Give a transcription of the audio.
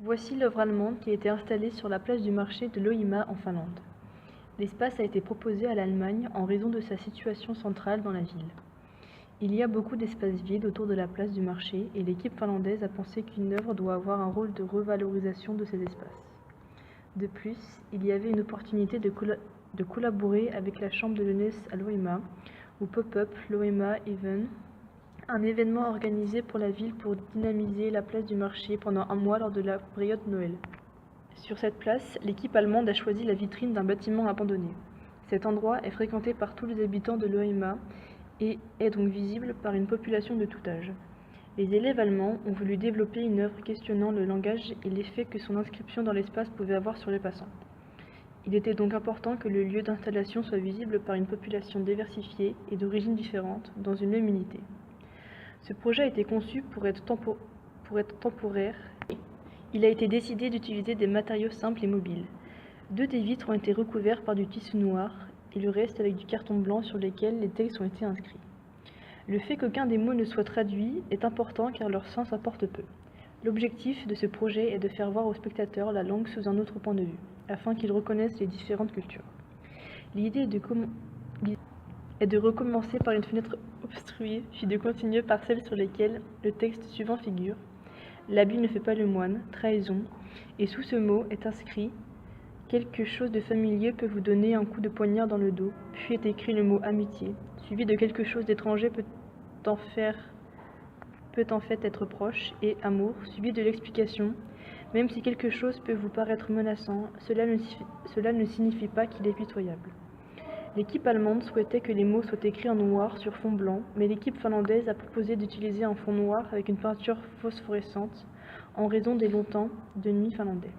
Voici l'œuvre allemande qui a été installée sur la place du marché de Loimaa en Finlande. L'espace a été proposé à l'Allemagne en raison de sa situation centrale dans la ville. Il y a beaucoup d'espaces vides autour de la place du marché et l'équipe finlandaise a pensé qu'une œuvre doit avoir un rôle de revalorisation de ces espaces. De plus, il y avait une opportunité de collaborer avec la chambre de jeunesse à Loimaa, ou Pop-up Loimaa Even, un événement organisé pour la ville pour dynamiser la place du marché pendant un mois lors de la période Noël. Sur cette place, l'équipe allemande a choisi la vitrine d'un bâtiment abandonné. Cet endroit est fréquenté par tous les habitants de Loimaa et est donc visible par une population de tout âge. Les élèves allemands ont voulu développer une œuvre questionnant le langage et l'effet que son inscription dans l'espace pouvait avoir sur les passants. Il était donc important que le lieu d'installation soit visible par une population diversifiée et d'origines différentes dans une même unité. Ce projet a été conçu pour être temporaire. Il a été décidé d'utiliser des matériaux simples et mobiles. 2 des vitres ont été recouverts par du tissu noir et le reste avec du carton blanc sur lequel les textes ont été inscrits. Le fait qu'aucun des mots ne soit traduit est important car leur sens importe peu. L'objectif de ce projet est de faire voir aux spectateurs la langue sous un autre point de vue, afin qu'ils reconnaissent les différentes cultures. L'idée est de recommencer par une fenêtre obstruée, puis de continuer par celle sur lesquelles le texte suivant figure. L'habit ne fait pas le moine, trahison, et sous ce mot est inscrit « Quelque chose de familier peut vous donner un coup de poignard dans le dos », puis est écrit le mot « amitié », suivi de « quelque chose d'étranger peut en fait être proche » et « amour », suivi de l'explication « Même si quelque chose peut vous paraître menaçant, cela ne signifie pas qu'il est pitoyable ». L'équipe allemande souhaitait que les mots soient écrits en noir sur fond blanc, mais l'équipe finlandaise a proposé d'utiliser un fond noir avec une peinture phosphorescente en raison des longs temps de nuit finlandais.